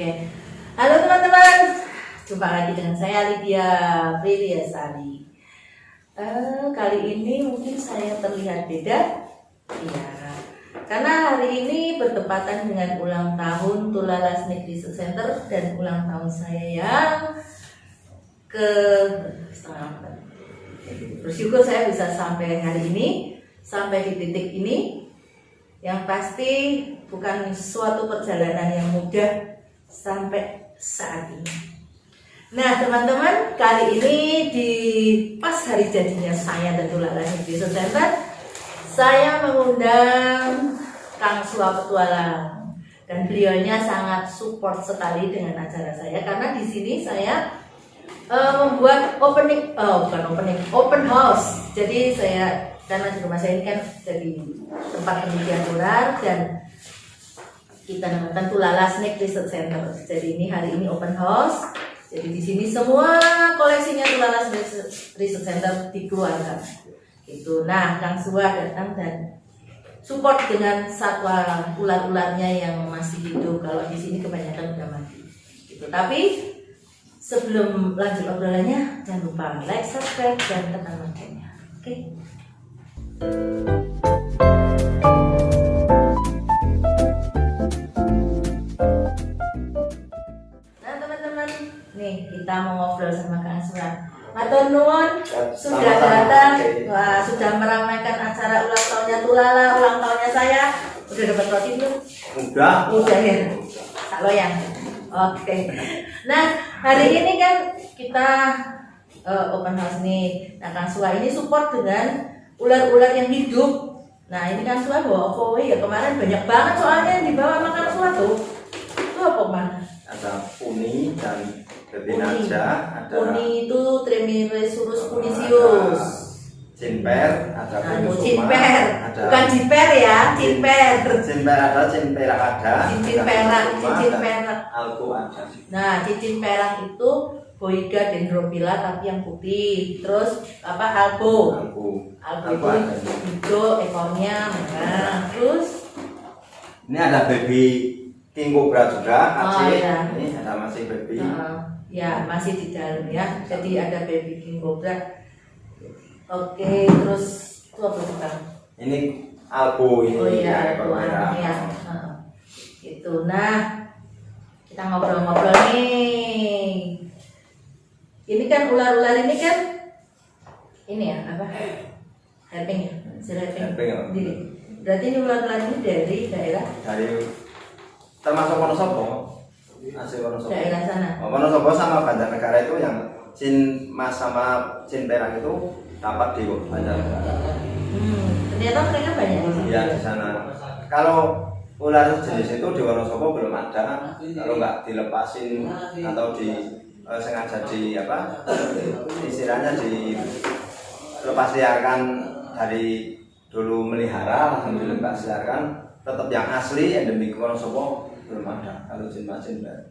Oke, halo teman-teman, jumpa lagi dengan saya Lydia Priyasari. Kali ini mungkin saya terlihat beda, ya, karena hari ini bertepatan dengan ulang tahun Tulala Snake Research Center dan ulang tahun saya yang ke setengah. Bersyukur saya bisa sampai hari ini, sampai di titik ini. Yang pasti bukan suatu perjalanan yang mudah sampai saat ini. Nah teman-teman, kali ini di pas hari jadinya saya dan Tulala Research Center, saya mengundang Kang Sua Petualang, dan beliaunya sangat support sekali dengan acara saya karena di sini saya membuat open house. Jadi saya karena di rumah saya ini kan jadi tempat penelitian ular dan kita namakan Tulala Snake Research Center. Jadi ini hari ini open house. Jadi di sini semua koleksinya Tulala Snake Research Center dikeluarkan. Gitu. Nah, Kang Sua datang dan support dengan satwa ular-ularnya yang masih hidup. Kalau di sini kebanyakan udah mati. Gitu. Tapi sebelum lanjut obrolannya, jangan lupa like, subscribe, dan tekan loncengnya. Oke? Nah teman-teman, nih kita mau ngobrol sama Kang Sua. Matur nuwun sudah datang, wah, sudah meramaikan acara ulang tahunnya Tulala, ulang tahunnya saya. Udah dapat roti belum? Udah ya. Tak loyang. Oke. Nah hari ini kan kita open house nih. Nah Kang Sua ini support dengan ular-ular yang hidup. Nah ini Kang Sua bawa kue ya, kemarin banyak banget soalnya yang dibawa sama Kang Sua tuh. Itu apa Mas? Ada puni dan berbinaja, ada puni itu Tremerisurus punisius. cinper, ada Cinper, ada bukan jiper ya, cinper. cinper ada, cinperak ada, Cincin perak, cincin perak. alku ada. Nah cincin perak itu Boiga dendrophylla tapi yang putih. Terus apa albo itu hijau ekornya merah. Terus ini ada baby king cobra juga, kecil. Iya. Ini ada masih baby. Ya masih di dalam ya. Jadi ada baby king cobra. Oke, terus itu apa tuh Kang? Ini albu ini. Oh iya, ekor merah. ya. Itu. Nah, kita ngobrol-ngobrol nih. Ini kan ular-ular ini kan ini ya apa? Herping ya, Herping, ya. Jadi, berarti ini ular-ular ini dari daerah termasuk Wonosobo. Asli Wonosobo. daerah sana. Wonosobo sama Banjarnegara itu yang Cin Mas sama Cin Perak itu dapat di Banjarnegara. Ternyata mereka banyak di sini. Ya di sana. Kalau ular jenis itu di Wonosobo belum ada. Kalau nggak dilepasin atau sengaja istilahnya dilepas liarkan dari dulu melihara langsung dilepas liarkan, tetap yang asli endemik Wonosobo belum ada. Kalau jin.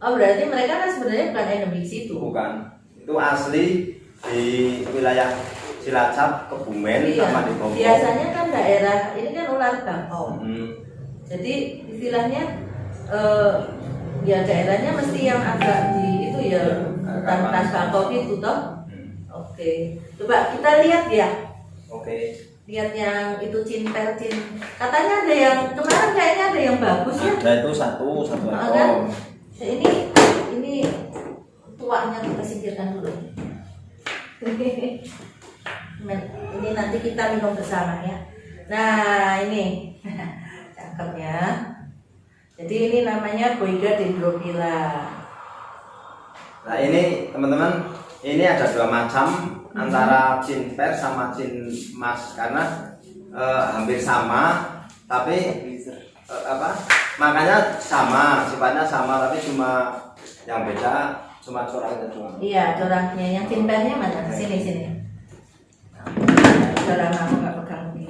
Oh berarti mereka kan sebenarnya bukan endemik situ. Bukan, itu asli di wilayah Cilacap, Kebumen, sama di Bogor. Biasanya kan daerah ini kan ular bakau. Jadi istilahnya ya daerahnya mesti yang agak di itu ya hutan bakau gitu toh. Oke. Coba kita lihat ya. Oke. Lihat yang itu cinper. Katanya ada yang kemarin kayaknya ada yang bagus ya. Ada itu satu ekor. Kan? Ini tuanya kita singkirkan dulu. Ini nanti kita minum bersama ya. Nah ini cakep ya. Jadi ini namanya Boiga dendrophylla. Nah ini teman-teman, ini ada dua macam antara cinper sama cin mas karena hampir sama, tapi makanya sama, sifatnya sama, tapi cuma yang beda cuma coraknya doang. Iya coraknya, yang cinpernya mana? Sini. Corak aku nggak pegang ini.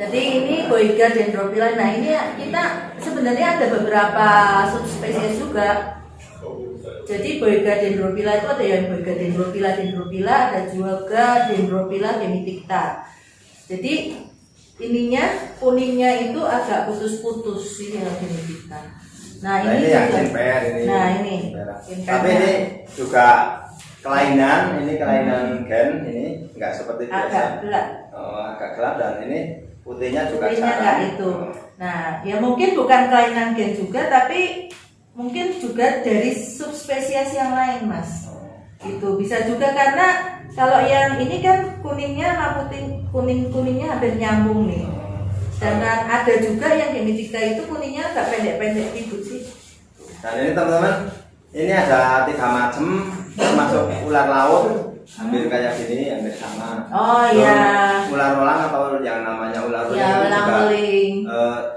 Jadi ini Boiga dendrophylla. Nah ini kita sebenarnya ada beberapa subspesies juga. Jadi Boyga dendrophylla itu ada yang Boyga dendrophylla, ada juga Dendrophylla gemiticta. Jadi ininya kuningnya itu agak putus-putus ini yang gemiticta. Nah ini yang juga, simper ini. Nah ini. Tapi ini juga kelainan, ini kelainan gen, ini nggak seperti biasa. Agak gelap. Agak gelap dan ini putihnya juga putihnya nggak itu. Nah ya mungkin bukan kelainan gen juga, tapi mungkin juga dari subspesies yang lain, Mas. Itu bisa juga karena kalau yang ini kan kuningnya sama putih, kuningnya hampir nyambung nih. Dan ada juga yang gemiticta itu kuningnya agak pendek-pendek gitu sih. Dan ini teman-teman, ini ada 3 macam, termasuk ular laut, hampir kayak gini, hampir sama. Oh iya. Ular rolang atau yang namanya ular rolang Ya, ular juga roling.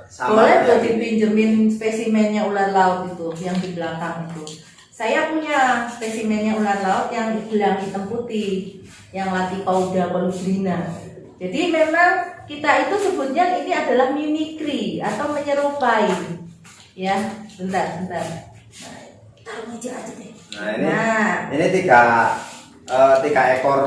sama. Boleh tuh dipinjemin spesimennya ular laut itu yang di belakang itu. Saya punya spesimennya ular laut yang hilang hitam putih, yang Latipauda colubina. Jadi memang kita itu sebutnya ini adalah mimikri atau menyerupai. Ya, bentar. Nah, taruh meja aja deh. Nah ini tiga ekor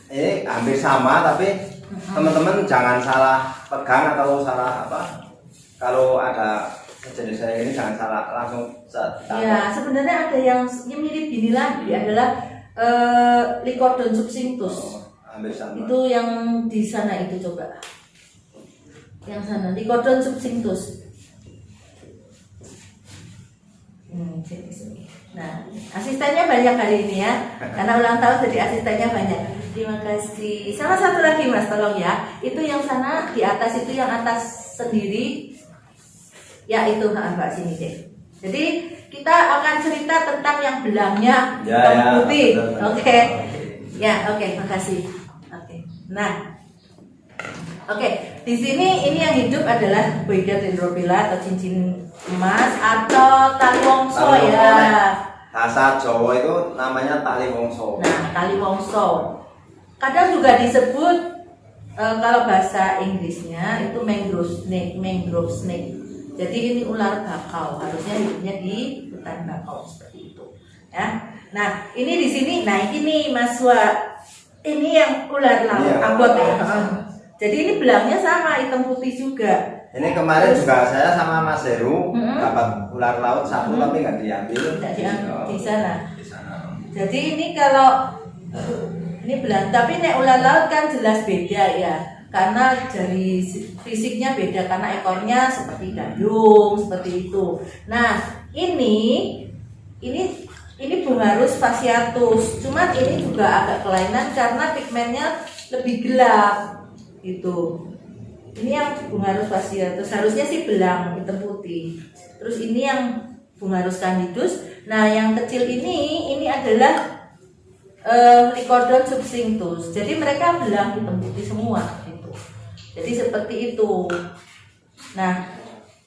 ini hampir sama, tapi teman-teman jangan salah pegang atau salah apa. Kalau ada jenis saya ini jangan salah langsung ya sebenarnya ada yang mirip gini lagi adalah Lycodon succinctus. Hampir sama. Itu yang di sana itu coba. Yang sana Lycodon succinctus. Nah, asistennya banyak hari ini ya. Karena ulang tahun jadi asistennya banyak. Terima kasih. Sama satu lagi Mas, tolong ya. Itu yang sana di atas itu yang atas sendiri. Ya itu Mbak sini deh. Jadi kita akan cerita tentang yang belangnya putih. Oke. Ya, oke, makasih. Oke. Nah. Oke, di sini ini yang hidup adalah Boyga dendrophylla atau cincin emas atau tali wongso ya. Bahasa Jawa itu namanya tali wongso. Nah, tali wongso. Kadang juga disebut kalau bahasa Inggrisnya itu mangrove snake. Jadi ini ular bakau, harusnya hidupnya di hutan bakau seperti itu. Ya. Nah, ini di sini, nah ini Mas Wa, ini yang ular laut, abot ya. Jadi ini belangnya sama, hitam putih juga. Ini kemarin juga saya sama Mas Heru dapat ular laut satu tapi nggak diambil. Tidak diambil di sana. Jadi ini kalau ini belang, tapi nek ular laut kan jelas beda ya. Karena dari fisiknya beda, karena ekornya seperti gayung seperti itu. Nah ini Bungarus fasciatus, cuman ini juga agak kelainan karena pigmennya lebih gelap gitu. Ini yang Bungarus fasciatus, harusnya sih belang hitam putih. Terus ini yang Bungarus candidus. Nah yang kecil ini adalah Lycodon succinctus. Jadi mereka belang hitam putih semua gitu. Jadi seperti itu. Nah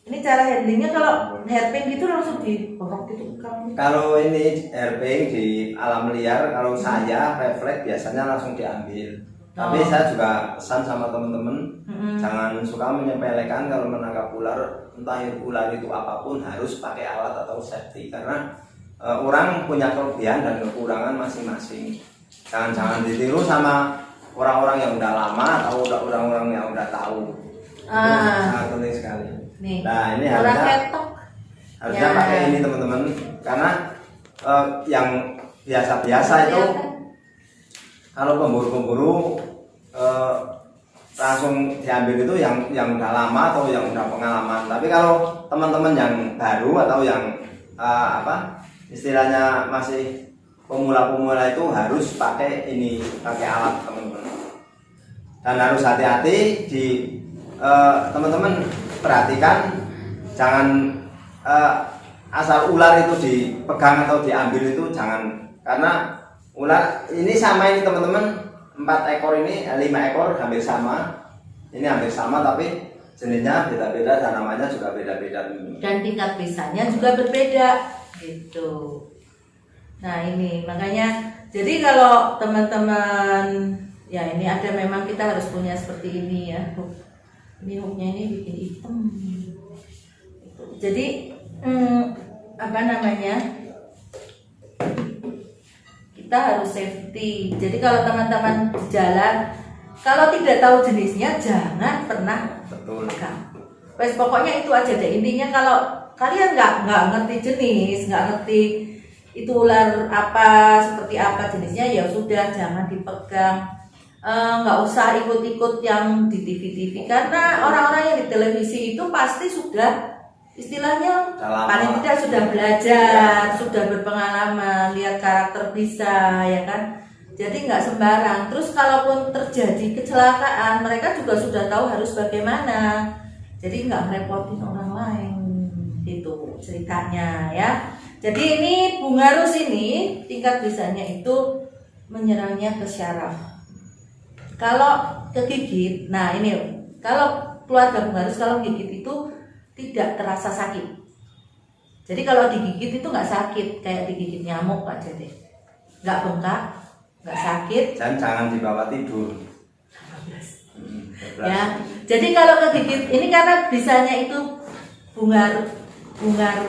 ini cara handlingnya, kalau hairpin gitu langsung diborok gitu kamu. Kalau ini hairpin di alam liar, kalau saya refleks biasanya langsung diambil. Tapi saya juga pesan sama teman-teman jangan suka menyepelekan kalau menangkap ular, entah ular itu apapun harus pakai alat atau safety, karena orang punya kelebihan dan kekurangan masing-masing. Jangan ditiru sama orang-orang yang udah lama atau orang-orang yang udah tahu. Itu sangat penting sekali. Nih, nah ini harusnya pakai ini teman-teman, karena yang biasa-biasa itu kalau pemburu-pemburu langsung diambil itu yang udah lama atau yang udah pengalaman. Tapi kalau teman-teman yang baru atau yang istilahnya masih pemula-pemula itu harus pakai alat teman-teman. Dan harus hati-hati di teman-teman perhatikan, jangan asal ular itu dipegang atau diambil itu jangan, karena ular ini sama ini teman-teman, 4 ekor ini 5 ekor hampir sama, ini hampir sama tapi jenisnya beda-beda dan namanya juga beda-beda dan tingkat bisanya juga berbeda gitu. Nah ini makanya jadi kalau teman-teman ya ini ada, memang kita harus punya seperti ini ya. Ini hooknya ini bikin hitam. Jadi kita harus safety. Jadi kalau teman-teman di jalan, kalau tidak tahu jenisnya jangan pernah Betul. pegang. Wes pokoknya itu aja deh intinya. Kalau kalian nggak ngerti jenis, nggak ngerti itu ular apa, seperti apa jenisnya, ya sudah jangan dipegang. Nggak usah ikut-ikut yang di TV-TV, karena orang-orang yang di televisi itu pasti sudah istilahnya paling tidak sudah belajar, sudah berpengalaman, lihat karakter bisa, ya kan. Jadi nggak sembarang. Terus kalaupun terjadi kecelakaan, mereka juga sudah tahu harus bagaimana. Jadi nggak merepotin orang lain, gitu ceritanya ya. Jadi ini bunga rus ini tingkat bisanya itu menyerangnya ke syaraf. Kalau kegigit, nah ini kalau keluarga bunga rus kalau gigit itu tidak terasa sakit. Jadi kalau digigit itu nggak sakit kayak digigit nyamuk aja deh, nggak bengkak, nggak sakit. Dan jangan dibawa tidur. Ya, jadi kalau kegigit ini karena bisanya itu bunga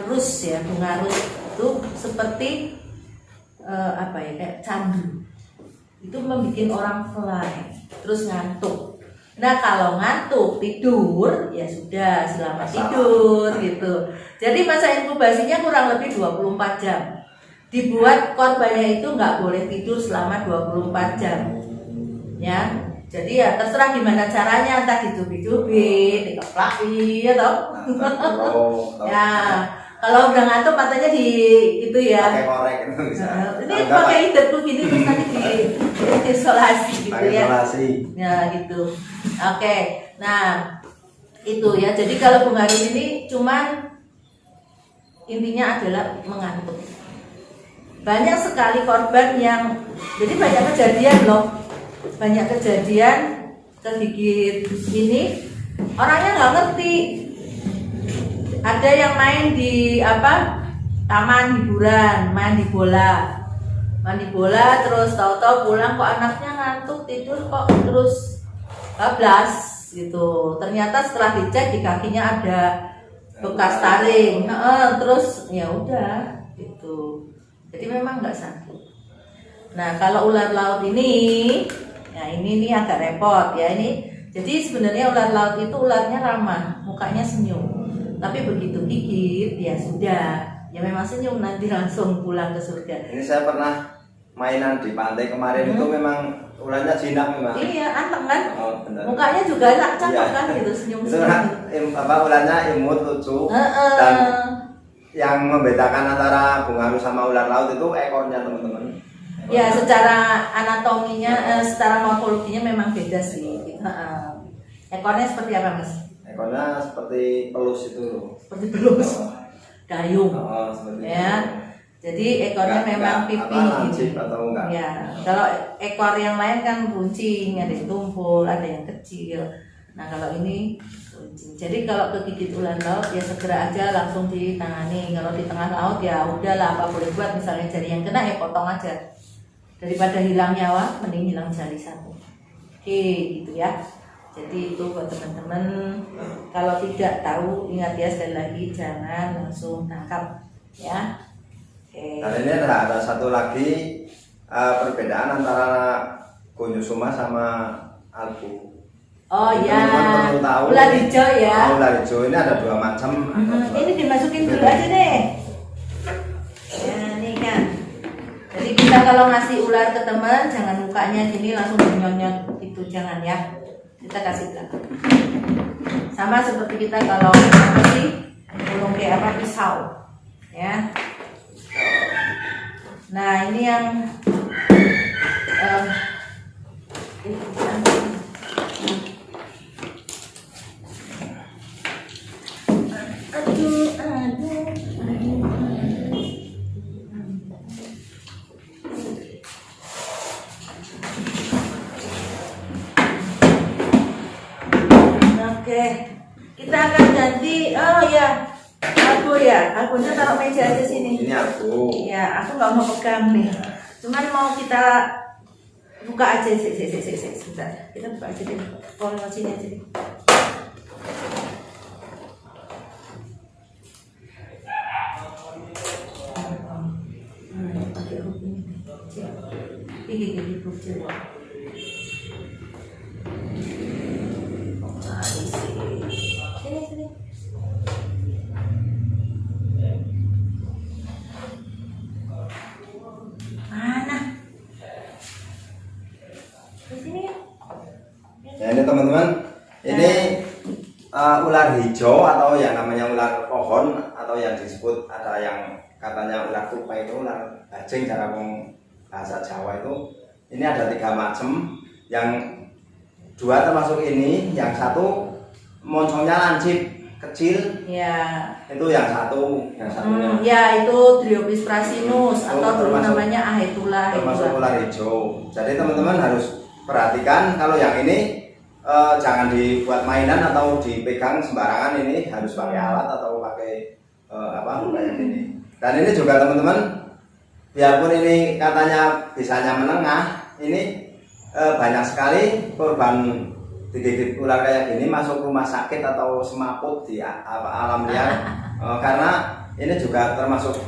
rus ya, bunga rus itu seperti apa ya, kayak candu. Itu membuat orang fly, terus ngantuk. Nah kalau ngantuk tidur ya sudah selamat tidur gitu. Jadi masa inkubasinya kurang lebih 24 jam. Dibuat korbannya itu nggak boleh tidur selama 24 jam. Ya. Jadi ya terserah gimana caranya, entah dicubit-cubit, dikeplaki atau ya. Kalau udah ngantuk matanya di itu ya. Pakai korek itu bisa. Ini pakai hidupku gini terus nanti di isolasi gitu ya. Isolasi. Ya gitu. Oke. Nah, itu ya. Jadi kalau bunga rus ini cuman intinya adalah mengantuk. Banyak sekali korban yang jadi banyak kejadian loh. Banyak kejadian kegigit ini orangnya nggak ngerti. Ada yang main di apa taman hiburan, main di bola terus tahu-tahu pulang kok anaknya ngantuk tidur kok terus bablas gitu. Ternyata setelah dicek di kakinya ada bekas taring, terus ya udah gitu. Jadi memang nggak sakit. Nah kalau ular laut ini, ya ini agak repot ya ini. Jadi sebenarnya ular laut itu ularnya ramah, mukanya senyum. Tapi begitu gigit ya sudah, ya memang senyum nanti langsung pulang ke surga. Ini saya pernah mainan di pantai kemarin itu memang ularnya jinak memang. Iya, anteng kan? Oh, benar. Mukanya juga cakep kan gitu, senyum-senyum. Itu ularnya imut, lucu. Dan yang membedakan antara bunga rus sama ular laut itu ekornya teman-teman. Ya, secara anatominya, secara morfologinya memang beda sih. Ekornya seperti apa, Mas? Ekornya seperti pelus itu. Seperti pelus. Dayung. Seperti ya. itu. Jadi ekornya memang pipi gitu. Atau enggak? Ya, kalau ekor yang lain kan runcing, ada yang tumpul, ada yang kecil. Nah, kalau ini runcing. Jadi kalau kegigit ular laut ya segera aja langsung ditangani. Kalau di tengah laut ya udahlah, apa boleh buat, misalnya jari yang kena ya potong aja. Daripada hilang nyawa, mending hilang jari satu. Oke, gitu ya. Jadi itu buat teman-teman, kalau tidak tahu ingat ya sekali lagi jangan langsung tangkap ya. Oke. Dan ini ada satu lagi perbedaan antara Gonyosoma sama albu. Oh ya, tahu ular hijau ya. Ular hijau ini ada dua macam. Ini dimasukin dulu aja deh. Ya ini kan. Jadi kita kalau ngasih ular ke teman jangan mukanya gini langsung nyonyot itu, jangan ya. Kita kasih belakang. Sama seperti kita kalau ngasih ulung kayak apa, pisau ya. Nah ini yang Oke, kita akan ganti. Oh ya, aku ya, akunya taruh meja aja sini. Ini aku. Ya, aku nggak mau pegang nih. Cuman mau kita buka aja, sebentar. Kita buka aja deh. Kalau sini aja deh. Pakai hook ini. Gigi kucing. Nah, sini. Mana? Di sini ya. Ya ini teman-teman, ini ular hijau atau yang namanya ular pohon atau yang disebut ada yang katanya ular tupai itu ular bajing cara bahasa Jawa itu. Ini ada 3 macam, yang 2 termasuk ini, yang 1 moncongnya lancip kecil. Ya. Itu yang satunya. Ya itu Dryopis prasinus atau dulu namanya Ahetula. Termasuk ular hijau. Jadi teman-teman harus perhatikan kalau yang ini jangan dibuat mainan atau dipegang sembarangan, ini harus pakai alat atau pakai kayak ini. Dan ini juga teman-teman, biarpun ini katanya bisanya menengah, ini banyak sekali korban digigit ular kayak gini masuk rumah sakit atau semaput di alam liar karena ini juga termasuk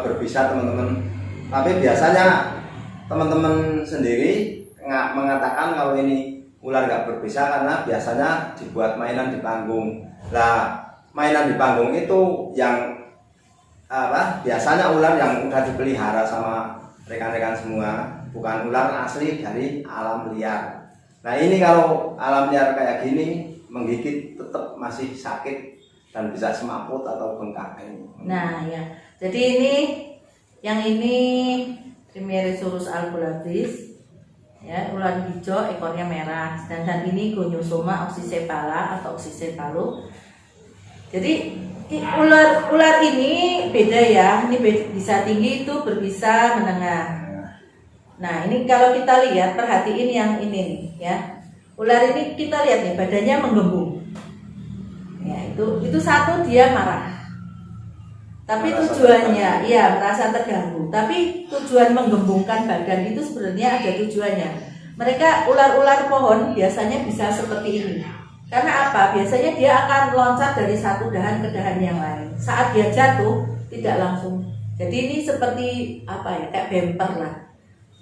berbisa teman-teman. Tapi biasanya teman-teman sendiri mengatakan kalau ini ular nggak berbisa karena biasanya dibuat mainan di panggung. Nah, mainan di panggung itu yang biasanya ular yang udah dipelihara sama rekan-rekan semua, bukan ular asli dari alam liar. Nah ini kalau alam liar kayak gini menggigit tetap masih sakit dan bisa semaput atau bengkak. Nah ya, jadi ini yang ini Trimeresurus albulatis, ya, ular hijau ekornya merah, sedangkan ini Goniosoma oxycephala atau oxycephalo. Jadi ular ini beda ya, ini bisa tinggi, itu berbisa menengah. Nah ini kalau kita lihat, perhatiin yang ini nih ya, ular ini kita lihat nih badannya menggembung. Ya itu satu dia marah. Tapi tujuannya, iya merasa terganggu. Tapi tujuan menggembungkan badan itu sebenarnya ada tujuannya. Mereka ular-ular pohon biasanya bisa seperti ini. Karena apa? Biasanya dia akan loncat dari satu dahan ke dahan yang lain. Saat dia jatuh tidak langsung. Jadi ini seperti kayak bemper lah.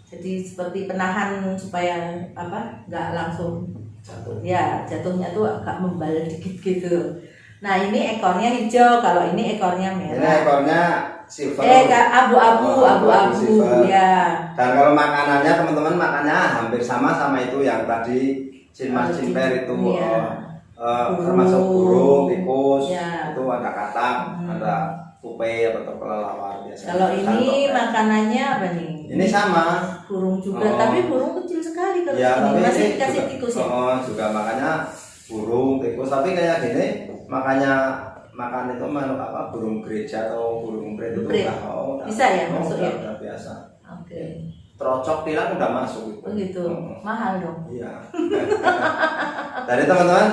Jadi seperti penahan supaya nggak langsung jatuh. Ya jatuhnya tuh agak membal dikit gitu. Nah ini ekornya hijau, kalau ini ekornya merah. Ini ekornya silver. Abu-abu ya. Dan kalau makanannya teman-teman makannya hampir sama itu yang tadi Cinmas cinper itu termasuk burung, tikus, ya. itu ada katak, ada tupai atau kelelawar biasa. Kalau ini makanannya apa nih? Ini sama. Burung juga, tapi burung kecil sekali kalau ya, ini. Masih dikasih juga, tikus ya? juga makanya burung, tikus, tapi kayak gini makanya makan itu burung gereja atau burung umpret itu udah bisa ya masuk ya? Udah biasa. Oke. Trocok tilang udah masuk itu. Begitu. Mahal dong. Iya. Jadi teman-teman,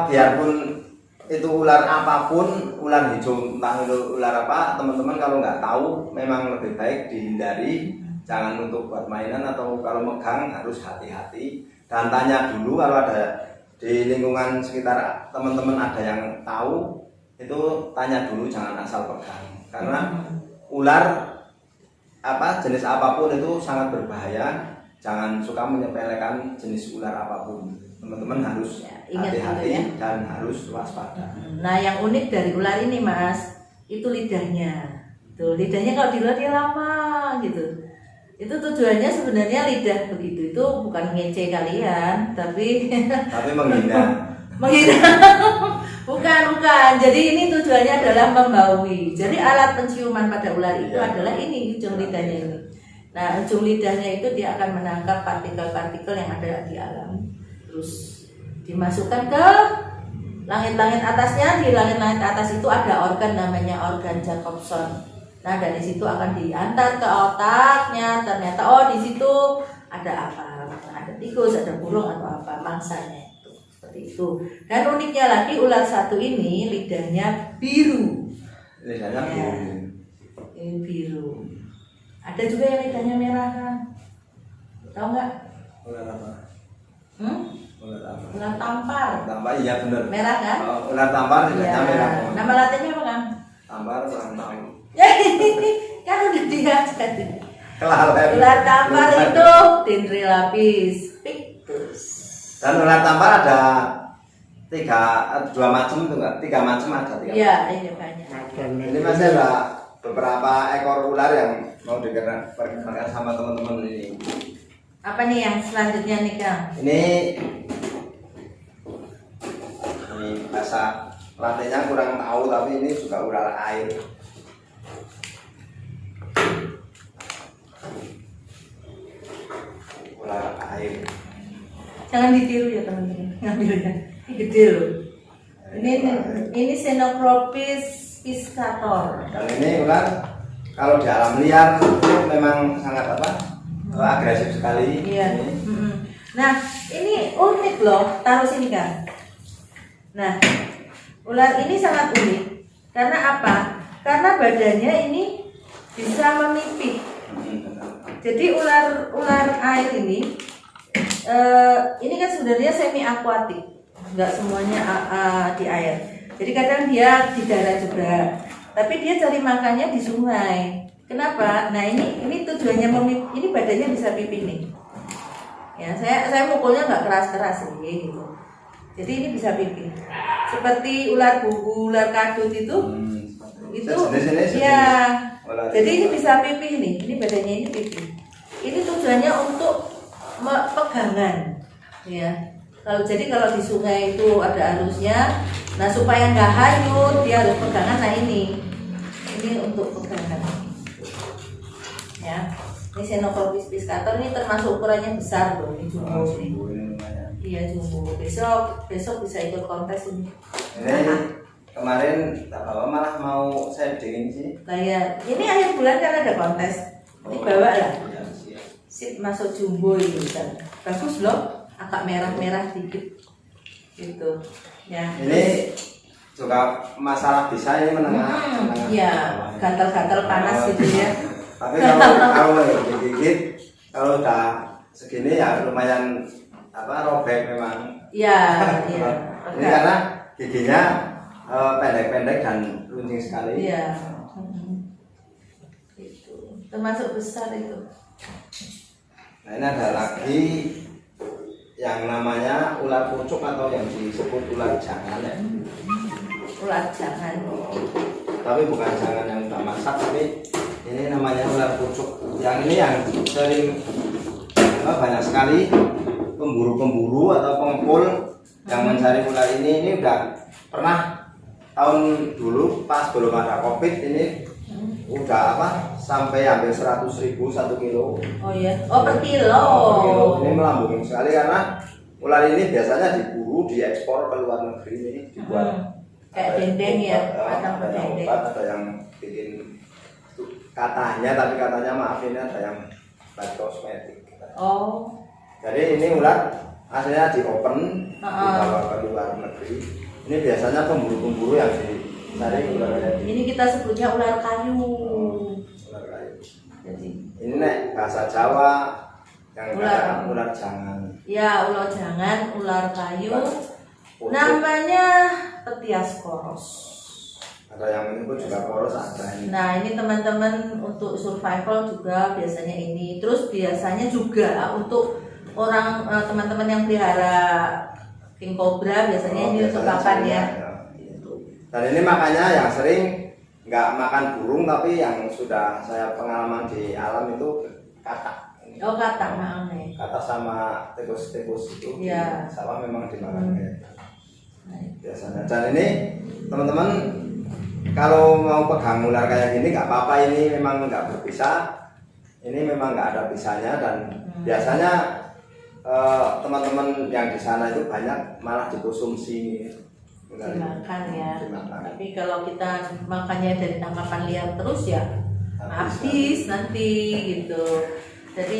biarpun itu ular apapun, ular hijau entah itu ular apa, teman-teman kalau nggak tahu memang lebih baik dihindari, jangan untuk buat mainan atau kalau megang harus hati-hati dan tanya dulu kalau ada di lingkungan sekitar teman-teman ada yang tahu, itu tanya dulu, jangan asal pegang karena ular jenis apapun itu sangat berbahaya. Jangan suka menyepelekan jenis ular apapun. Teman-teman harus hati-hati ya, dan harus waspada. Nah yang unik dari ular ini Mas, itu lidahnya. Tuh lidahnya kalau di luar dia lama gitu. Itu tujuannya sebenarnya lidah begitu itu bukan ngece kalian, tapi menghina. Menghina. Bukan. Jadi ini tujuannya adalah membaui. Jadi alat penciuman pada ular itu adalah ini ujung lidahnya ini. Nah, ujung lidahnya itu dia akan menangkap partikel-partikel yang ada di alam. Terus dimasukkan ke langit-langit atasnya. Di langit-langit atas itu ada organ namanya organ Jacobson. Nah, dari situ akan diantar ke otaknya. Ternyata di situ ada apa? Ada tikus, ada burung atau apa mangsanya. Itu. Dan uniknya lagi ular satu ini lidahnya biru. Lidahnya biru. Ini biru. Ada juga yang lidahnya merah kan? Tahu nggak? Ular apa? Ular tampar. Tampar iya benar. Merah kan? Ular tampar lidahnya merah. Nama latinnya apa kan? Tampar kurang tahu. Kan udah diajar. Kelalen. Ular tampar itu Dendrelapis pictus. Dan ular tampar ada dua macam itu enggak? 3 macam ada 3. Iya, ini banyak. Ini masih ada beberapa ekor ular yang mau dikenalkan sama teman-teman ini. Apa nih yang selanjutnya nih Kang? Ini bahasa latihnya kurang tahu, tapi ini juga ular air. Ular air. Jangan ditiru ya teman-teman, ngambilnya gede loh. Ini Xenocropis piscator. Dan ini ular kalau di alam liar itu memang sangat agresif sekali. Iya. Nah, ini unik loh, taruh sini Kang. Nah, ular ini sangat unik karena apa? Karena badannya ini bisa memipih. Jadi ular air ini kan sebenarnya semi akuatik, nggak semuanya di air. Jadi kadang dia di darat juga, tapi dia cari makannya di sungai. Kenapa? Nah ini tujuannya ini badannya bisa pipih nih. Ya saya mukulnya nggak keras sih gitu. Jadi ini bisa pipih. Seperti ular bubu, ular kadut itu ya. Jadi ini bisa pipih nih. Ini badannya ini pipih. Ini tujuannya untuk pegangan, ya. Kalau di sungai itu ada arusnya, nah supaya nggak hanyut dia harus pegangan. Nah ini untuk pegangan, ya. Ini Xenocropis piscator ini termasuk ukurannya besar loh, ini jumbo. Iya jumbo. Besok bisa ikut kontes ini. Ini kemarin Bapak malah mau saya dingin sih. Kayak ini akhir bulan kan ada kontes, ini bawa lah. Sip masuk jumbo ini kan. Bagus loh, agak merah-merah dikit gitu ya. Ini juga masalah bisa ini menengah. Iya, gatal-gatal panas gitu ya. Tapi kalau digigit, kalau udah segini ya lumayan robek memang. Iya. Ini karena giginya pendek-pendek dan runcing sekali. Iya. Itu termasuk besar itu. Nah ini ada lagi yang namanya ular pucuk atau yang disebut ular jangan ya. Ular jangan. Tapi bukan jangan yang udah masak, tapi ini namanya ular pucuk. Yang ini yang sering banyak sekali pemburu-pemburu atau pengepul yang mencari ular ini udah pernah tahun dulu pas belum ada COVID ini udah sampai hampir 100.000 1 kilo. Oh iya. Oh per kilo. Ini melambung sekali karena ular ini biasanya diburu diekspor ke luar negeri ini dibuat kayak dendeng ya, ada yang obat, ada yang bikin katanya, tapi katanya maaf ini ada yang buat kosmetik. Oh. Jadi ini ular hasilnya di open dibawa ke luar negeri. Ini biasanya pemburu-pemburu yang dicari ular kayu. Ini kita sebutnya ular kayu. Ular kayu. Jadi ini bahasa Jawa yang ular jangan. Ya ular jangan, ular kayu. Pucuk. Namanya Petias koros. Ada yang menyebut juga koros ada ini. Nah ini teman-teman untuk survival juga biasanya ini. Terus biasanya juga untuk orang teman-teman yang pelihara king cobra biasanya ini untuk makan ya. Dan ini makanya yang sering nggak makan burung, tapi yang sudah saya pengalaman di alam itu katak. Oh katak maaf nih. Katak sama tikus-tikus itu ya. Sama memang dimakan biasanya. Dan ini teman-teman kalau mau pegang ular kayak gini nggak apa-apa, ini memang nggak berbisa, ini memang nggak ada bisanya. Dan biasanya teman-teman yang di sana itu banyak malah dikonsumsi dimakan ya. Dimakan. Tapi kalau kita makannya dari tangkapan liar terus ya habis nanti gitu. Jadi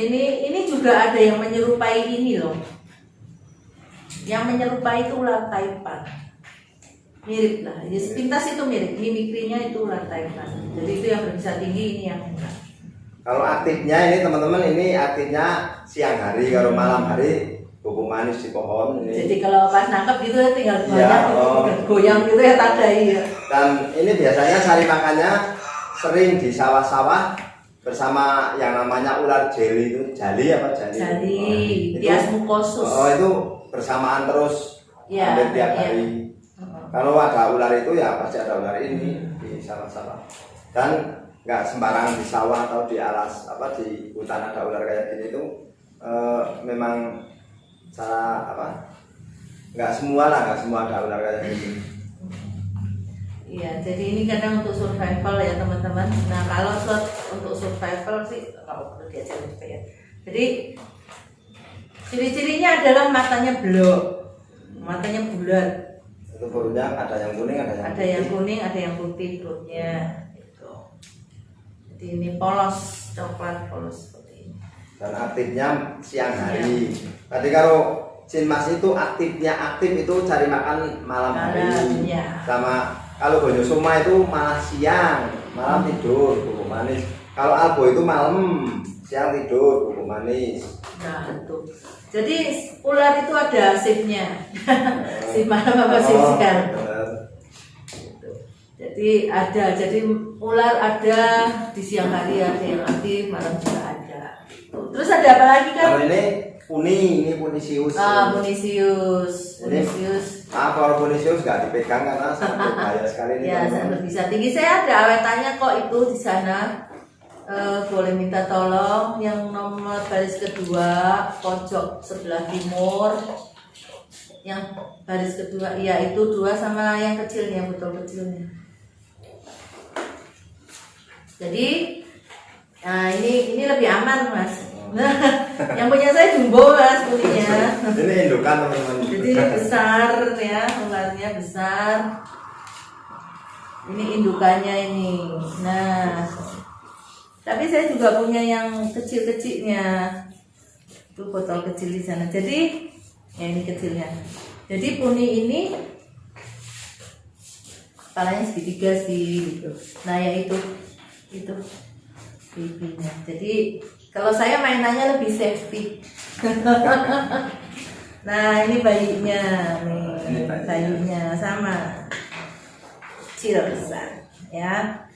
ini juga ada yang menyerupai ini loh. Yang menyerupai itu ular taipan. Mirip lah, ya sepintas itu mirip, mimikrinya itu ular taipan. Jadi itu yang berbisa tinggi, ini yang enggak. Kalau aktifnya ini teman-teman, ini aktifnya siang hari, kalau malam hari bubuk manis di pohon ini. Jadi kalau pas nangkep gitu ya tinggal banyak goyang gitu ya tadai ya. Dan ini biasanya cari makannya sering di sawah-sawah bersama yang namanya ular jeli itu, jali apa jali? Jali, itu, Diasmucosus. itu bersamaan terus Ya, hampir tiap ya. hari. Kalau ada ular itu ya pasti ada ular ini di sawah-sawah. Dan nggak sembarangan di sawah atau di alas apa di hutan ada ular kayak gini itu memang cara apa? Nggak semua ada ular kayak gini. Iya, jadi ini kadang untuk survival ya teman-teman. Nah kalau untuk survival sih kalau perlu diajarin juga ya. Jadi ciri-cirinya adalah matanya blok, matanya bulat. Itu perutnya ada yang kuning, Ada yang kuning, ada yang putih perutnya. Gitu. Jadi ini polos, coklat polos seperti ini. Dan aktifnya siang hari. Berarti kalau Sinmas itu aktif itu cari makan malam hari. Ya. Sama kalau Bonyo Suma itu malah siang, malam tidur bubuk manis. Kalau Albo itu malam, siang tidur bubuk manis. Nah itu. Jadi ular itu ada shiftnya. Shift malam apa shift siang. Jadi ular ada di siang hari, ada yang aktif, malam juga ada. Terus ada apa lagi kan? Kalau ini Punisius. Punisius. Kalau Punisius nggak dipegang karena sangat bahaya sekali ini. Ya, sangat bisa tinggi. Saya ada awetannya kok itu di sana. Boleh minta tolong yang nomor baris kedua pojok sebelah timur. Yang baris kedua, iya itu 2 sama yang kecilnya, botol kecilnya. Jadi, nah ini lebih aman mas. Nah, yang punya saya jumbo mas punya. Ini indukan teman-teman. Jadi besar ya, ularnya besar. Ini indukannya ini. Nah, tapi saya juga punya yang kecil-kecilnya. Itu botol kecil di sana. Jadi, ya ini kecilnya. Jadi puni ini kepalanya segitiga sih gitu. Nah ya itu babynya. Jadi kalau saya mainannya lebih safety. Nah ini bayinya nih, bayinya sama kecil besar ya.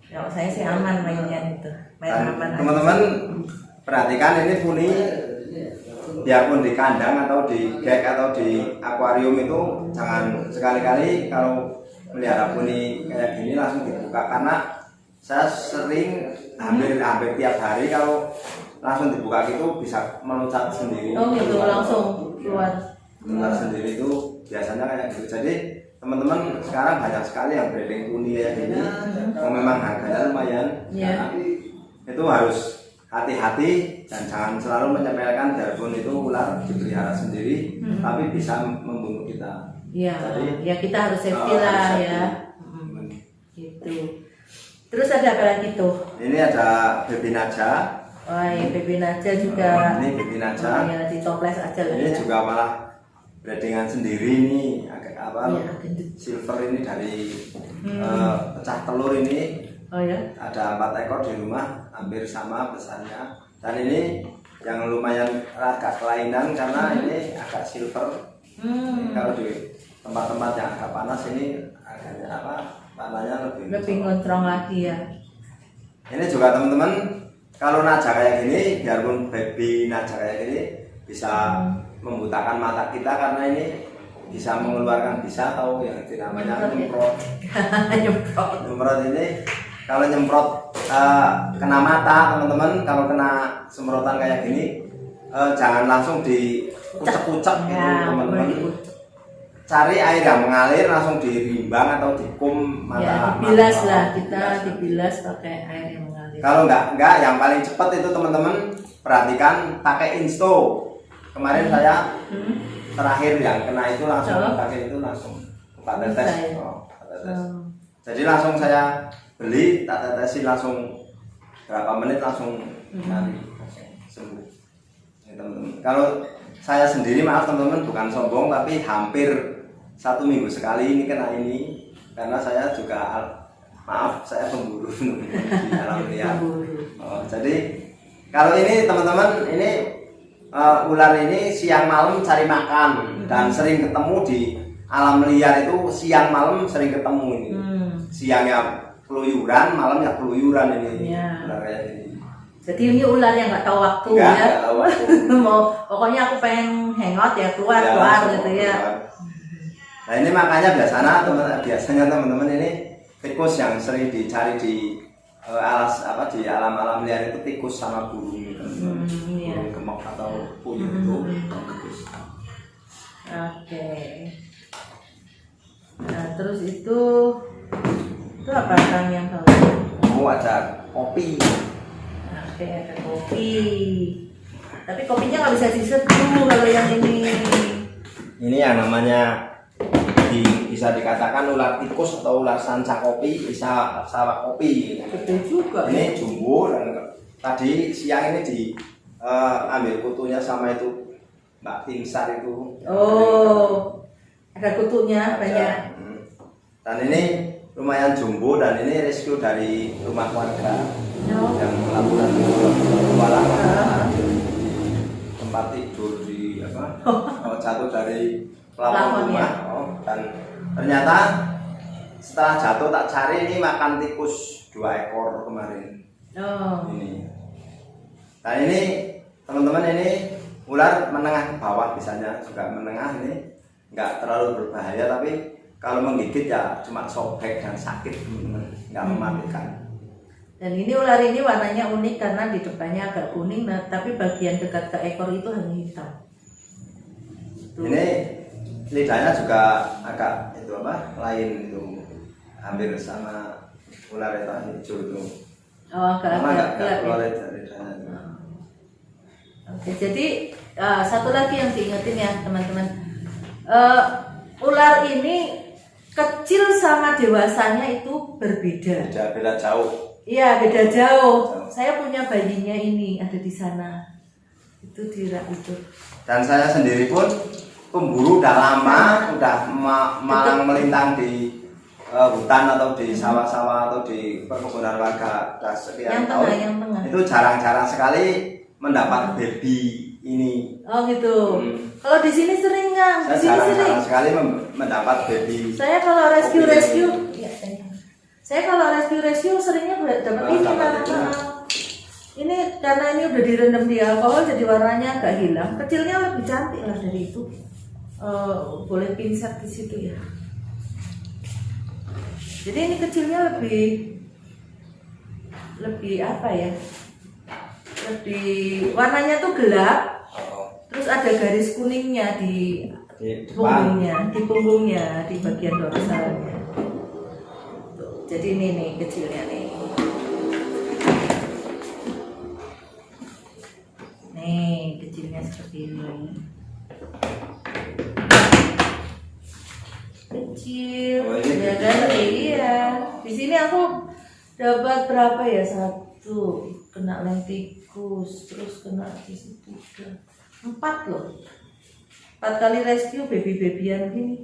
Kalau saya sih aman mainnya gitu, main aman. Teman-teman perhatikan ini puni, biarpun di kandang atau di gek atau di akuarium itu jangan sekali-kali kalau melihara puni kayak gini langsung dibuka, karena saya sering hampir tiap hari kalau langsung dibuka gitu bisa meloncat sendiri. Oh gitu, langsung keluar. Meloncat sendiri itu biasanya kayak gitu. Jadi teman-teman sekarang banyak sekali yang breeding puni kayak gini, yang memang harganya lumayan. Yeah. Itu harus hati-hati dan jangan selalu menyepelekan, biarpun itu ular dipelihara sendiri, tapi bisa membunuh kita. Iya, ya kita harus safety lah harus ya. Gitu. Terus ada apa lagi tuh? Ini ada baby naja. Oh iya, baby naja juga. Ini baby naja. Ya, ditoples aja lah Ini ya. juga malah breedingan sendiri nih, agak apa? Iya, Silver ini dari pecah telur ini. Oh ya. Ada 4 ekor di rumah, hampir sama besarnya. Dan ini yang lumayan agak kelainan karena ini agak silver. Ini kalau di tempat-tempat yang agak panas ini agaknya apa? Warnanya Lebih ngontrong lagi ya. Ini juga teman-teman, kalau naja kayak gini, biarpun baby naja kayak gini bisa membutakan mata kita karena ini bisa mengeluarkan bisa atau yang dinamanya nyemprot. Nyemprot ini kalau nyemprot kena mata teman-teman, kalau kena semprotan kayak gini jangan langsung dikucek-kucek gitu teman-teman. Cari air yang mengalir, langsung dirimbang atau dikum mata. Ya, dibilas lah, kita dibilas pakai air yang mengalir. Kalau enggak yang paling cepat itu teman-teman perhatikan pakai Insto. Kemarin saya terakhir yang kena itu langsung pakai itu langsung 4 tetes. Jadi langsung saya beli, tak tetesin langsung berapa menit langsung sembuh. Ini teman-teman. Kalau saya sendiri maaf teman-teman bukan sombong tapi hampir 1 minggu sekali ini kena ini, karena saya juga maaf saya pemburu di alam liar. Jadi kalau ini teman-teman ini ular ini siang malam cari makan dan sering ketemu di alam liar itu siang malam sering ketemu ini. Siangnya keluyuran, malam ya keluyuran ini. Iya. Ular kayak gini. Jadi ini ular yang nggak tahu waktu ya. Nggak tahu waktu. Mau pokoknya aku pengen hangout ya keluar Ya, keluar langsung gitu ya. keluar. Nah ini makanya biasanya teman-teman ini tikus yang sering dicari di di alam-alam liar itu tikus sama burung gitu. Iya. Burung kemek atau puyuh itu tikus. Oke. Nah terus itu apa Kang yang tahu? Oh ada kopi. Oke ada kopi. Tapi kopinya nggak bisa diseduh kalau yang ini. Ini yang namanya bisa dikatakan ular tikus atau ular sanca kopi, bisa sawah kopi. Betul juga. Ini jumbo dan tadi siang ini ambil kutunya sama itu Mbak Tingsar itu. Oh, ada kutunya banyak. Dan ini lumayan jumbo dan ini rescue dari rumah warga yang melakukan petualangan tempat tidur di jatuh dari plafon rumah. Dan ternyata setelah jatuh tak cari ini makan tikus 2 ekor kemarin. Ini. Nah ini teman-teman ini ular menengah ke bawah misalnya juga menengah ini nggak terlalu berbahaya tapi kalau menggigit ya cuma sobek dan sakit teman-teman, nggak mematikan. Dan ini ular ini warnanya unik karena di depannya agak kuning, nah, tapi bagian dekat ke ekor itu hanya hitam. Tuh. Ini lidahnya juga agak lain itu, hampir sama ular itu hijau itu. Oh, agak keluar lidahnya. Oke, jadi satu lagi yang diingetin ya teman-teman, ular ini kecil sama dewasanya itu berbeda. Beda jauh. Iya, beda jauh. Saya punya bayinya ini ada di sana. Itu di rak itu. Dan saya sendiri pun pemburu udah lama, udah malang melintang di hutan atau di sawah-sawah atau di perkebunan warga sekian tahun. Yang tengah. Itu jarang-jarang sekali mendapat baby ini. Oh gitu. Kalau di sini sering Kang. Saya jarang-jarang sekali mendapat baby. Saya kalau rescue, ya, saya kalau rescue seringnya dapat ini Kang. Ini karena ini udah direndam di alkohol jadi warnanya agak hilang. Kecilnya lebih cantik lah dari itu. Boleh pinset di situ ya. Jadi ini kecilnya lebih apa ya? Lebih warnanya tuh gelap. Terus ada garis kuningnya di punggungnya, di bagian dorsalnya. Jadi ini nih kecilnya nih. Nih kecilnya seperti ini. Kecil, ya kan? Iya. Di sini aku dapat berapa ya? 1 kena lem tikus, terus kena di situ 4 loh. 4 kali rescue baby-babyan gini.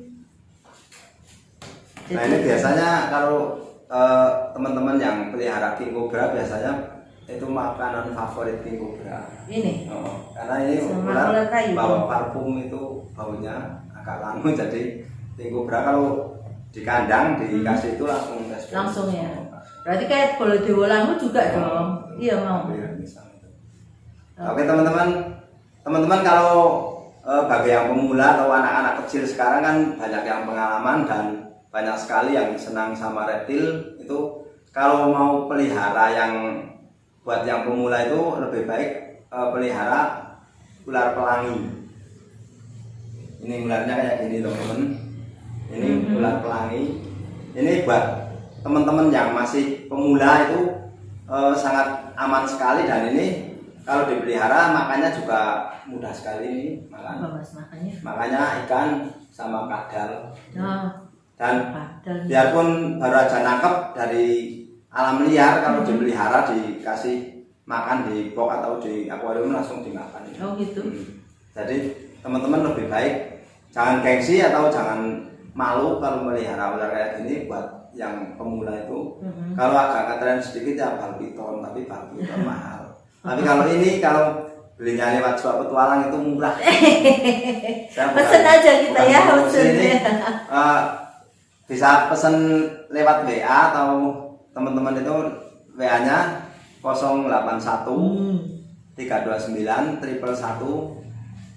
Nah ini biasanya kalau teman-teman yang pelihara king cobra biasanya itu makanan favorit king cobra. Ini. Karena ini ular bawa parfum itu baunya agak lama jadi king cobra kalau di kandang dikasih itu langsung ya. Berarti kayak bolo dewa langu juga dong. Iya mau. Oke teman-teman kalau bagi yang pemula atau anak-anak kecil sekarang kan banyak yang pengalaman dan banyak sekali yang senang sama reptil. Itu kalau mau pelihara yang buat yang pemula itu lebih baik pelihara ular pelangi. Ini ularnya kayak gini teman-teman. Ini ular pelangi. Ini buat teman-teman yang masih pemula itu sangat aman sekali dan ini kalau dipelihara makannya juga mudah sekali ini makan. Makanya ikan sama kadal. Dan biarpun baru aja nangkep dari alam liar kalau dipelihara dikasih makan di box atau di akuarium langsung dimakan. Oh gitu. Jadi teman-teman lebih baik jangan gengsi atau jangan malu kalau melihara ular kayak gini buat yang pemula itu. Kalau agak ngetren sedikit ya balpiton, tapi balpiton mahal. Tapi kalau ini kalau belinya lewat Swap Petualang itu murah. Pesen aja kita ya, bisa pesen lewat WA atau teman-teman itu WA-nya 081 329 111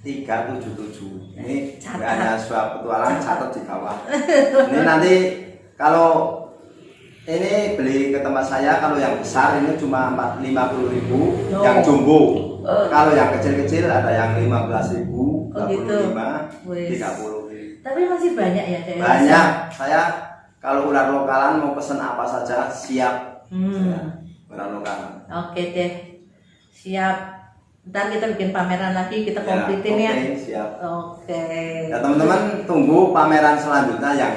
377. Ini WA-nya Suap Petualang, catat di bawah. Ini nanti kalau ini beli ke tempat saya, kalau yang besar ini cuma 50.000, yang jumbo. Kalau yang kecil-kecil ada yang 15.000, 25, 30. Tapi masih banyak ya kayak banyak. Saya kalau ular lokalan mau pesen apa saja siap. Ular lokalan. Oke deh, siap. Ntar kita bikin pameran lagi, kita kompletin ya. Oke, siap. Oke. Ya teman-teman tunggu pameran selanjutnya yang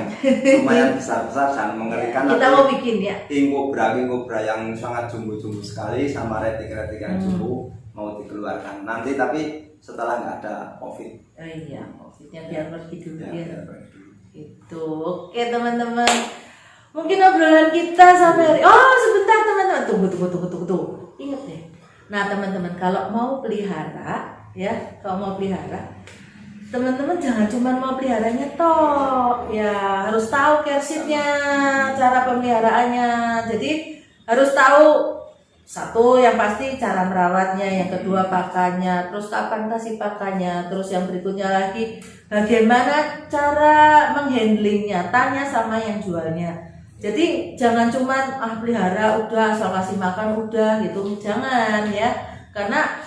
lumayan besar-besar dan mengerikan. Kita mau bikin ya. King Cobra yang sangat jumbo-jumbo sekali sama retik-retik yang jumbo mau dikeluarkan nanti, tapi setelah nggak ada COVID. Oh iya, COVID-nya biar pergi dulu ya. Itu. Oke teman-teman. Mungkin obrolan kita sampai hari. Oh sebentar teman-teman, tunggu. Ingat deh. Nah teman-teman, kalau mau pelihara ya, teman-teman jangan cuma mau peliharanya toh, ya harus tahu care sheet-nya, cara pemeliharaannya. Jadi harus tahu satu yang pasti cara merawatnya, yang kedua pakannya, terus kapan kasih pakannya, terus yang berikutnya lagi bagaimana cara menghandlingnya, tanya sama yang jualnya. Jadi jangan cuma pelihara udah asal kasih makan udah gitu, jangan ya, karena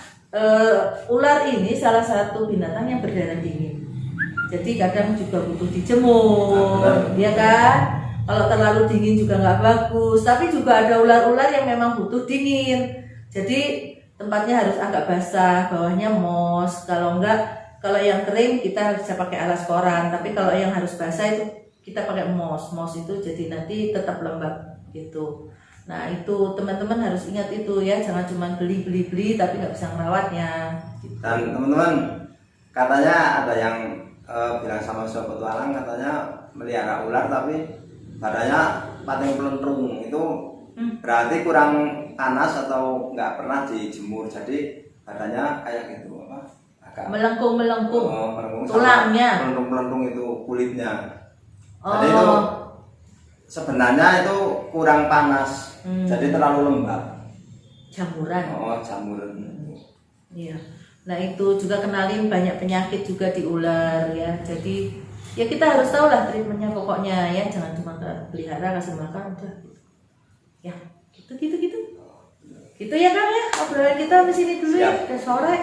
ular ini salah satu binatang yang berdarah dingin. Jadi kadang juga butuh dijemur, ya kan? Kalau terlalu dingin juga nggak bagus. Tapi juga ada ular-ular yang memang butuh dingin. Jadi tempatnya harus agak basah, bawahnya moss. Kalau yang kering kita bisa pakai alas koran. Tapi kalau yang harus basah itu kita pakai moss itu jadi nanti tetap lembab gitu. Nah itu teman-teman harus ingat itu ya, jangan cuma beli tapi nggak bisa merawatnya gitu. Dan teman-teman katanya ada yang bilang sama Suap Petualang, katanya melihara ular tapi badannya pating pelentrung, itu berarti kurang panas atau nggak pernah dijemur, jadi badannya kayak gitu apa? Agak melengkung tulangnya, melentung itu kulitnya. Jadi itu sebenarnya itu kurang panas, jadi terlalu lembab. Jamuran. Jamuran. Iya. Nah itu juga kenalin banyak penyakit juga di ular ya. Jadi ya kita harus tahu lah treatmentnya pokoknya ya. Jangan cuma pelihara kasih makan udah. Ya gitu. Gitu ya Kang ya. Obrolan kita di sini dulu ya. Udah sore.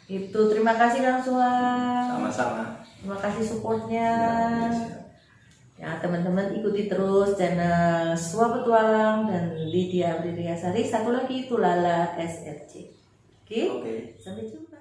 Itu terima kasih Kang Suap. Sama-sama. Terima kasih supportnya. Ya teman-teman ikuti terus channel Suap Petualang dan Lydia Apriliasari. Satu lagi itu Lala SRC. Oke. Sampai jumpa.